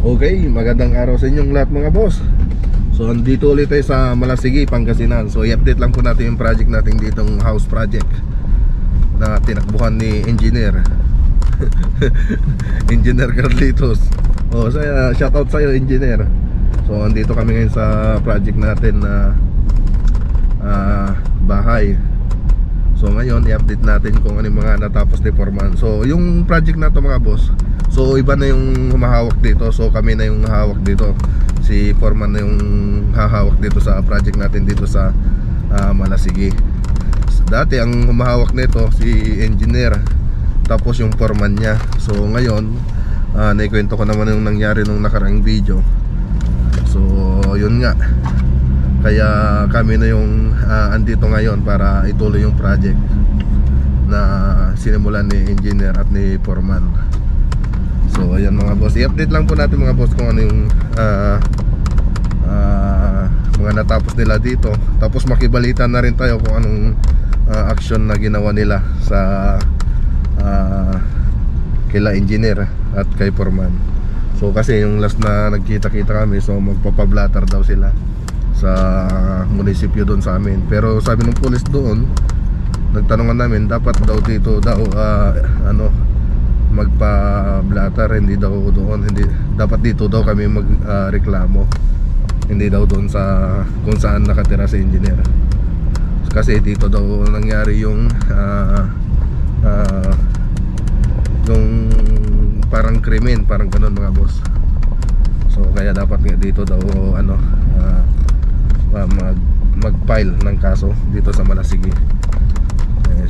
Okay, magandang araw sa inyong lahat mga boss. So andito ulit tayo sa Malasigi, Pangasinan. So i-update lang po natin yung project natin ditong house project na tinakbuhan ni Engineer Engineer Carlitos. Shoutout sa'yo Engineer. So andito kami ngayon sa project natin na bahay. So ngayon i-update natin kung ano yung mga natapos ni Foreman. So yung project na to mga boss, so iba na yung humahawak dito. So kami na yung hahawak dito. Si Foreman na yung hahawak dito sa project natin dito sa Malasigi. So, dati ang humahawak nito si Engineer, tapos yung Foreman niya. So ngayon naikwento ko naman yung nangyari nung nakaraang video. So yun nga, kaya kami na yung andito ngayon para ituloy yung project na sinimulan ni Engineer at ni Foreman. So ayan mga boss, i-update lang po natin mga boss kung ano yung mga natapos nila dito. Tapos makibalita na rin tayo kung anong action na ginawa nila sa kila Engineer at kay Foreman. So kasi yung last na nagkita-kita kami, so magpapablatter daw sila sa munisipyo doon sa amin. Pero sabi ng pulis doon, nagtanungan namin, dapat daw dito daw magpa-blatter, hindi daw doon, hindi dapat dito daw kami magreklamo, hindi daw doon sa kung saan nakatira si Engineer. Kasi dito daw nangyari yung parang krimen, parang ganun mga boss. So kaya dapat nga dito daw mag-file ng kaso dito sa Malasigi.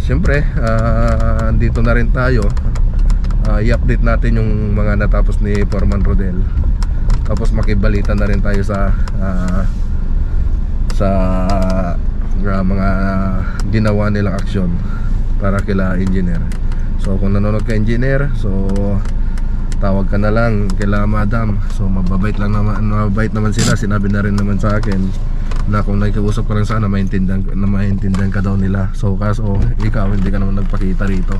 Siyempre dito na rin tayo, i-update natin yung mga natapos ni Foreman Rodel. Tapos makibalita na rin tayo sa mga ginawa nilang aksyon para kila Engineer. So kung nanonood ka Engineer, so tawag ka na lang kila Madam. So mababait naman sila. Sinabi na rin naman sa akin na kung nakikiusap ka rin sana, maintindihan ka daw nila. So kaso ikaw hindi ka naman nagpakita rito.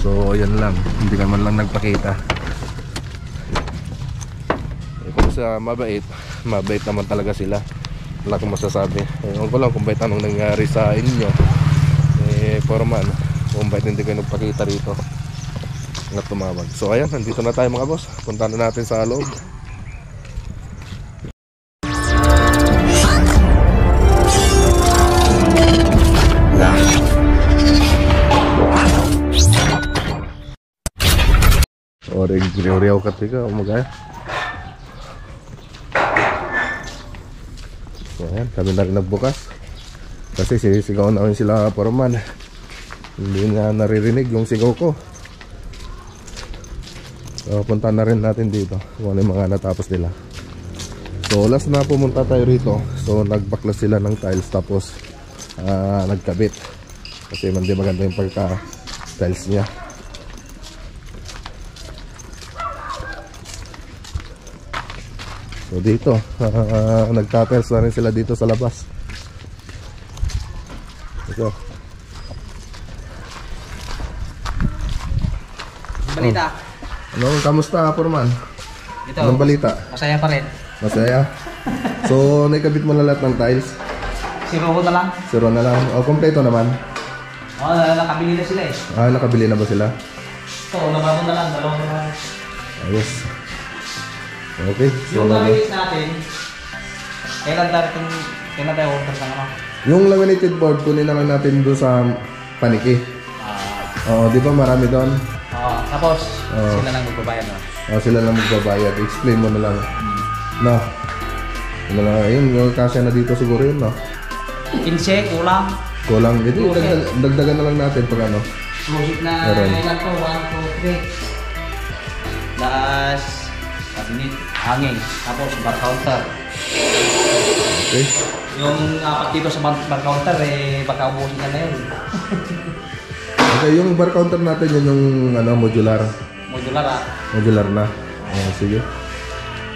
So yan lang, hindi ka man lang nagpakita. Kung sa mabait naman talaga sila, wala akong masasabi. Ewan ko lang kung bait anong nangyari sa inyo Foreman, kung bait hindi kayo nagpakita rito na tumawag. So ayan, nandito na tayo mga boss. Punta na natin sa loob. Orang riaw-riaw katika umagaya. So ayan, kami na rin nagbukas kasi sisigaw na rin sila Foreman. Hindi na naririnig yung sigaw ko. So punta na rin natin dito kung ano yung mga natapos nila. So last na pumunta tayo rito, so nagbaklas sila ng tiles, tapos nagkabit kasi hindi maganda yung pagka tiles niya. So dito nagtatiles na rin sila dito sa labas. Ito. Balita. Kamusta Foreman? Ito. Anong balita? Masaya pa rin. Masaya? So naikabit mo na lahat ng tiles? Zero na lang. Zero na lang. O kompleto naman? Oo, nakabili na sila eh. Nakabili na ba sila? Ito, nababon na lang. Dalawang na lang. Ayos. Okay. So, yung laminated natin, kailan tayo order sa naman? yung laminated board, kunin na lang natin doon sa paniki. Oo, di ba marami doon? Tapos, sila lang magbabayad no? Sila lang magbabayad. Explain mo na lang. No. Yung kasya na dito siguro yun, no? 15, kulang. Kulang. Ito, dagdagan na lang natin pag ano. Music na ilan to? 1, 2, 3. Das cabinet, hanging, tapos bar counter. Okay. Yung apat dito sa bar counter, baka ubusin na yun. Okay, yung bar counter natin yun yung modular. Modular na. Sige.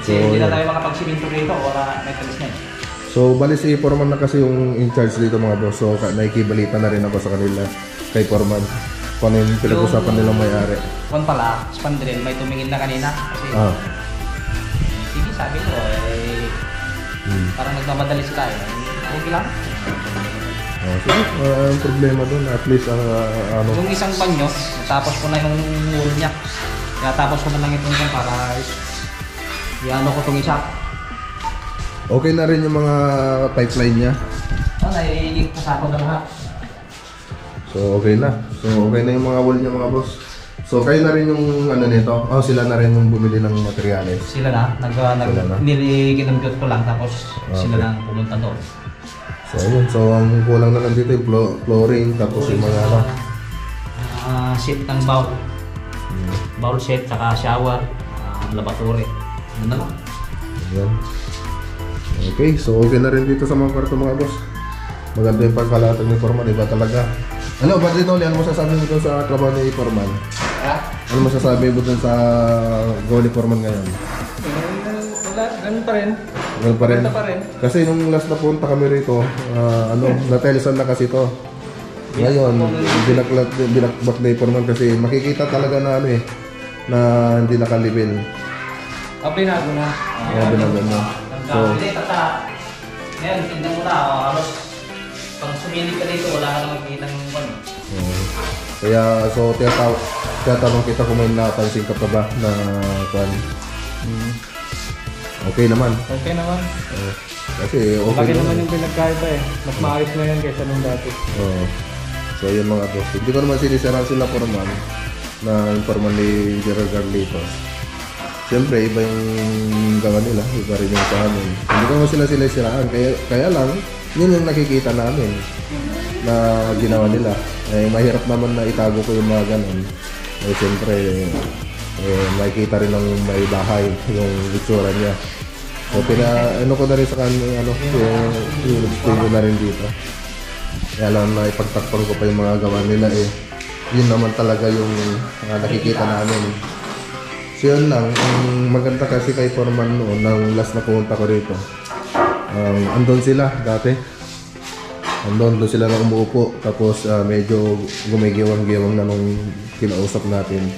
So, hindi na tayo makapagsiminto dito, wala metalis na. So bali si Foreman na kasi yung in charge dito mga boss. So nakikibalita na rin ako sa kanila kay Foreman. Kung ano yung pinag-usapan nilang may-ari. Kung pala, Spandrel, may tumingin na kanina kasi sabi ko, parang nagmamadali sila eh. Okay lang. Sige, ang problema doon, at least ano. Yung isang panyo, tapos ko na yung wool niya. Kaya tapos ko na lang itong isang para i-ano ko itong isa. Okay na rin yung mga pipeline niya. Nai-link ko sa ako na lahat. So okay na. So okay na yung mga wall niya mga boss. So kayo na rin yung ano nito. Oh, sila na rin yung bumili ng materyales. Sila na, nilikinumpute ko lang tapos sila na pumunta doon. So ayun, so ang kulang na lang dito yung flooring tapos yung mga ano. Set ng bowl. Bowl set, saka shower, lavatory. Ano na lang. Ayan. Okay, so okay na rin dito sa mga kwarto mga boss. Maganda yung pagkalatag ni Foreman, iba talaga. Ano, ba dito ulit, ano masasabi mo dun sa trabaho ni Foreman? Ano masasabi mo dun sa gawa ni Foreman ngayon? Wala, ganun pa rin. Ganun pa rin? Ganun pa rin. Kasi nung last na punta kami rito, na-telesan na kasi to. Ngayon, binakbak ni Foreman kasi makikita talaga na ano na hindi nakalibil. Binago na. Binago na. So, ngayon, tingnan mo na, halos pag sumilip ka dito, wala ka na makikita ng ano. Kaya, so, tinatanong kita kung may napansin ka pa ba na kwan. Okay naman. Okay naman. Kasi okay Laki naman yung pinagkaiba eh. Mas maayos na yan kaysa nung dati. So, yun mga boss. Hindi ko naman sinisiraan sila Foreman na yung Foreman ni Gerald Carlitos. Siyempre, iba yung gawa nila, iba rin yung sa amin. Hindi ko naman sila siraan, kaya lang, yun yung nakikita namin na ginawa nila. Mahirap naman na itago ko yung mga ganun. Siyempre, makikita rin ng may bahay yung itsura niya. So, ano ko na rin sa kanya, yung ko na rin dito. Kaya lang na ipagtakpan ko pa yung mga gawa nila yun naman talaga yung nakikita namin. So yun lang, ang maganda kasi kay Foreman noon, nang last na pumunta ko rito, andun sila dati. Andun sila na umuupo, tapos medyo gumigiwang-giwang na nung kinausap natin.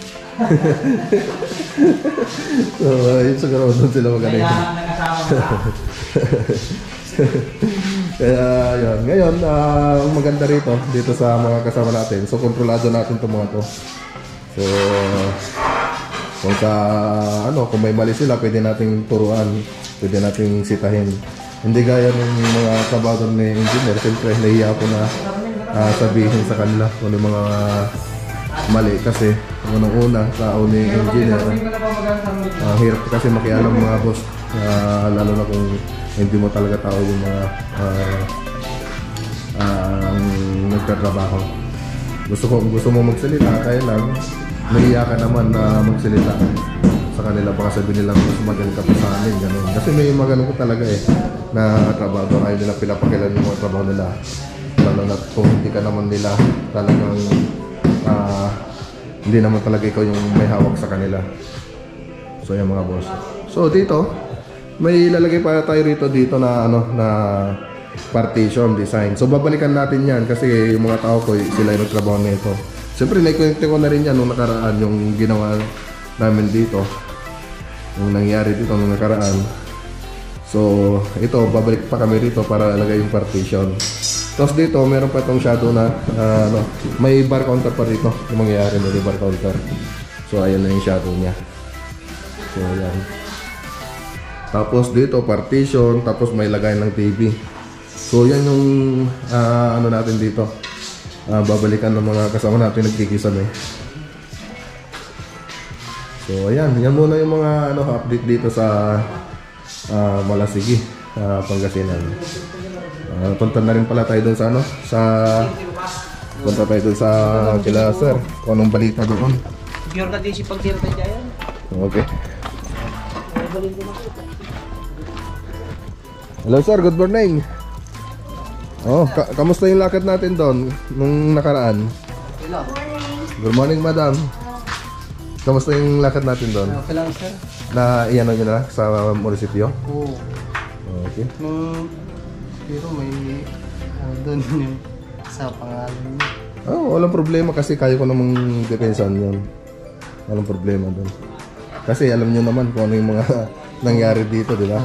So yun siguro, doon sila magaling. Kaya yun, ngayon, ang maganda rito, dito sa mga kasama natin, so kontrolado natin itong mga to. So, kung may mali sila, pwede nating turuan, pwede nating sitahin. Hindi gaya ng mga kabador ni engineer, siyempre nahiya ako na sabihin sa kanila kung ano mga mali kasi unang-una tao ni engineer. Hirap kasi makialam mga boss, lalo na kung hindi mo talaga tao yung mga nagtatrabaho. Gusto mo magsalita, kaya lang nahiya ka naman na magsalita sa kanila, baka sabihin nilang mas magaling ka pa sa amin, ganun. Kasi may mga ganun ko talaga na trabaho, ayaw nila pinapakilan yung mga trabaho nila, lalo na kung hindi ka naman nila talagang hindi naman talaga ikaw yung may hawak sa kanila. So yan mga boss. So dito may lalagay pa tayo dito na na partition design. So babalikan natin yan kasi yung mga tao ko sila yung nagtrabaho nito. Siyempre, naikwento ko na rin yan nung nakaraan, yung ginawa namin dito. Yung nangyari dito nung nakaraan. So, ito, babalik pa kami rito para ilagay yung partition. Tapos dito, meron pa itong shadow na, may bar counter pa rito. Yung mangyayari na yung bar counter. So, ayan na yung shadow niya. So, ayan. Tapos dito, partition, tapos may lagay ng TV. So, yan yung, natin dito. Babalikan ng mga kasama natin nagkikisan So ayan, yan muna yung mga update dito sa Malasigi, Pangasinan. Punta na rin pala tayo doon punta tayo doon sa kila sir, kung anong balita doon. Pure na din si pagtira tayo dyan. Okay. Hello sir, good morning. Kamusta yung lakad natin doon nung nakaraan? Good morning, madam. Kamusta yung lakad natin doon? Okay lang, sir. Na iyan nyo na sa munisipyo? Oo. Okay. Pero may doon yung sa pangalan niya. Walang problema kasi kaya ko namang depensan yun. Walang problema doon. Kasi alam nyo naman kung ano yung mga nangyari dito, di ba?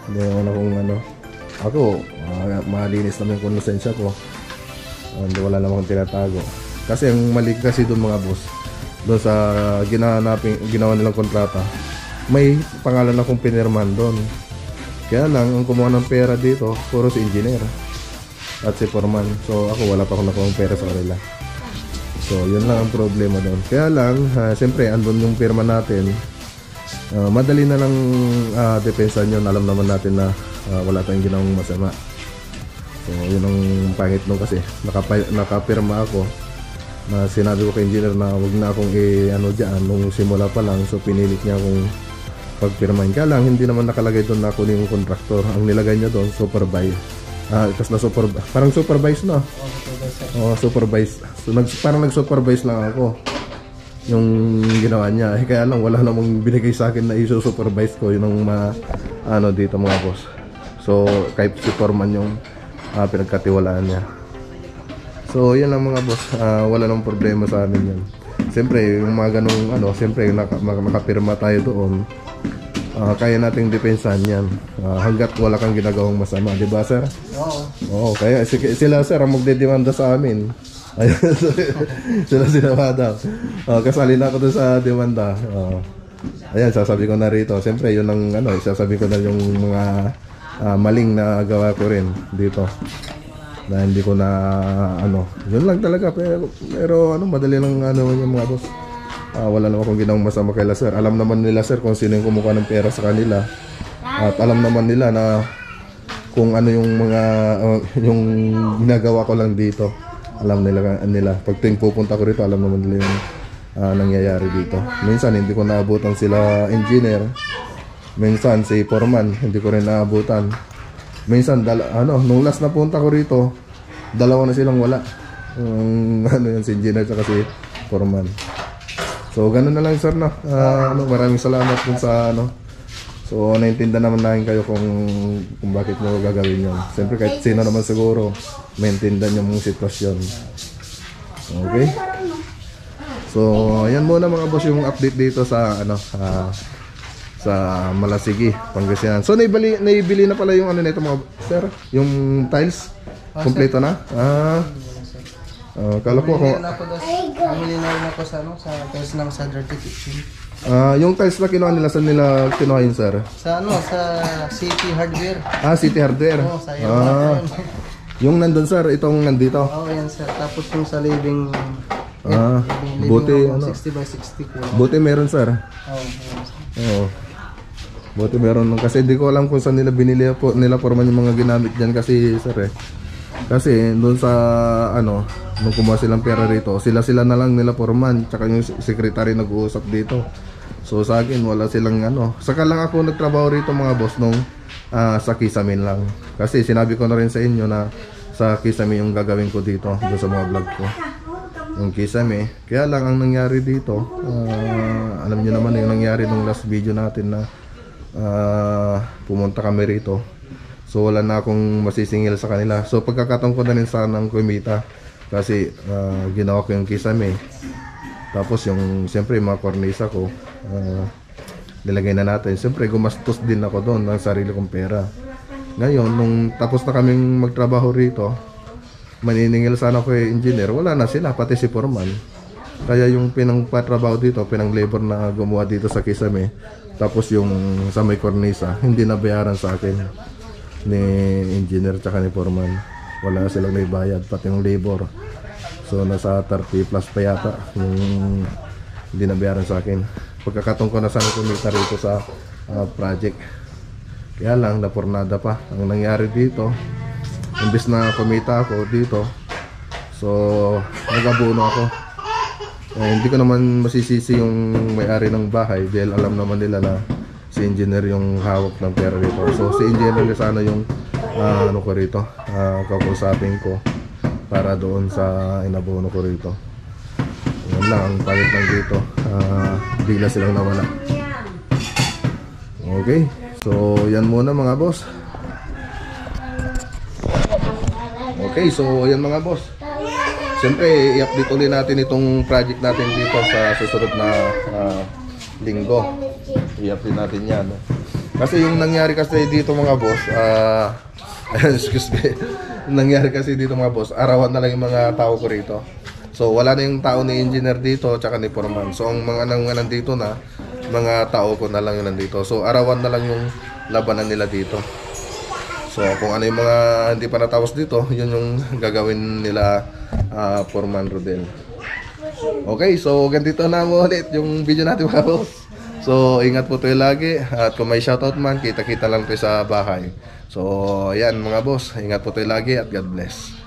Hindi naman akong ano. Ako, malinis naman yung konsensya ko. Hindi wala namang tinatago. Kasi ang mali kasi doon mga boss, doon sa ginawa nilang kontrata, may pangalan akong pinirman doon. Kaya lang, ang kumuha ng pera dito, puro si engineer at si foreman. So ako wala pa akong nakuha ng pera sa kanila. So yun lang ang problema doon. Kaya lang, siyempre andun yung pirma natin. Madali na lang depensan yun. Alam naman natin na wala tayong ginawang masama. So yun ang pangit nung kasi nakapirma ako na sinabi ko kay engineer na wag na akong ano dyan nung simula pa lang. So pinilit niya akong pagpirmahin. Kaya lang hindi naman nakalagay doon na ako yung contractor. Ang nilagay niya doon supervise. Itas na parang supervise na. Supervise. So parang nag-supervise lang ako yung ginawa niya. Kaya lang wala namang binigay sa akin na i-supervise ko yun ang ano dito mga boss. So kahit si foreman yung pinagkatiwalaan niya. So yan lang mga boss. Wala namang problema sa amin yan. Siyempre yung mga ganong ano, siyempre nakapirma tayo doon. Kaya nating depensahan yan hanggat wala kang ginagawang masama, di ba sir? Oo, kaya sila sir ang magdedemanda sa amin. Ayun, sila sinamada. Kasali na ako doon sa demanda. Ayan, sasabi ko na rito. Siyempre, yun ang ano, sasabi ko na yung mga maling na gawa ko rin dito. Na hindi ko na ano, yun lang talaga. Pero ano, madali lang ano yung mga boss. Wala naman akong ginawang masama kay sir. Alam naman nila sir kung sino yung kumukuha ng pera sa kanila. At alam naman nila na kung ano yung mga yung ginagawa ko lang dito. Alam nila. Pag tuwing pupunta ko rito, alam naman nila yung nangyayari dito. Minsan hindi ko naabutan sila engineer. Minsan si foreman, hindi ko rin naabutan. Minsan nung last na punta ko rito, dalawa na silang wala. Ano yan, si engineer at si foreman. So ganun na lang sir no. Maraming salamat dun sa ano. So naintindihan naman namin kayo kung bakit mo gagawin yun. Siyempre kahit sino naman siguro maintindihan yung sitwasyon. Okay. So ayan muna mga boss yung update dito sa ano sa Malasigi, Pangasinan. So naibili na pala yung ano nito mga sir, yung tiles. Kompleto na? Kala ko ako. Bumili na rin ako sa ano, sa tiles ng sa Dirty Kitchen. Yung tiles na kinuha nila, saan nila kinuha yun, sir? Sa ano, sa City Hardware. City Hardware. Oo, sa iyo. Yung nandun, sir, itong nandito. Oo, yan, sir. Tapos yung sa living... living buti, room, ano? 60 by 60 ko. Buti meron, sir. Oo, Oo. Buti meron. Kasi hindi ko alam kung saan nila binili nila forman yung mga ginamit dyan kasi, sir, Kasi doon sa ano, nung kumuha silang pera rito, sila na lang nila foreman, tsaka yung secretary nag-uusap dito. So sa akin wala silang ano. Saka lang ako nagtrabaho rito mga boss nung sa Kisamin lang. Kasi sinabi ko na rin sa inyo na sa Kisamin yung gagawin ko dito, doon sa mga vlog ko. Yung Kisamin. Kaya lang ang nangyari dito, alam niyo naman yung nangyari nung last video natin na pumunta kami rito. So wala na akong masisingil sa kanila. So pagkakataon ko na rin sanang kumita kasi ginawa ko yung Kisame. Tapos yung siyempre mga kornisa ko nilagay na natin. Siyempre gumastos din ako doon ng sarili kong pera. Ngayon nung tapos na kaming magtrabaho rito, maniningil sana ko yung engineer. Wala na sila, pati si foreman. Kaya yung pinangpatrabaho dito, pinang labor na gumawa dito sa Kisame, tapos yung sa may kornisa, hindi na bayaran sa akin ni engineer tsaka ni foreman. Wala silang naibayad pati yung labor. So nasa 30 plus pa yata yung hindi nabayaran sa akin. Pagkakataon ko na sana kumita rito sa project. Kaya lang napornada pa ang nangyari dito. Imbes na kumita ako dito, so nagabuno ako. Hindi ko naman masisisi yung may-ari ng bahay dahil alam naman nila na si engineer yung hawak ng pera rito. So si engineer sana yung ano ko rito, kakusapin ko para doon sa inabono ko rito. Yan lang ang palit lang dito. Bigla silang nawala. Okay, so yan muna mga boss. Okay, so yan mga boss. Siyempre i-update ulit natin itong project natin dito sa susunod na linggo. I-update natin yan. Kasi yung nangyari kasi dito mga boss, excuse me, nangyari kasi dito mga boss, arawan na lang yung mga tao ko rito. So wala na yung tao ni engineer dito tsaka ni foreman. So ang mga nandito na, mga tao ko na lang yung nandito. So arawan na lang yung labanan nila dito. So kung ano yung mga hindi pa natapos dito, yun yung gagawin nila Foreman Rodel. Okay, so ganito na mo ulit yung video natin mga boss. So ingat po tayo lagi at kung may shoutout man, kita-kita lang tayo sa bahay. So ayan mga boss, ingat po tayo lagi at God bless.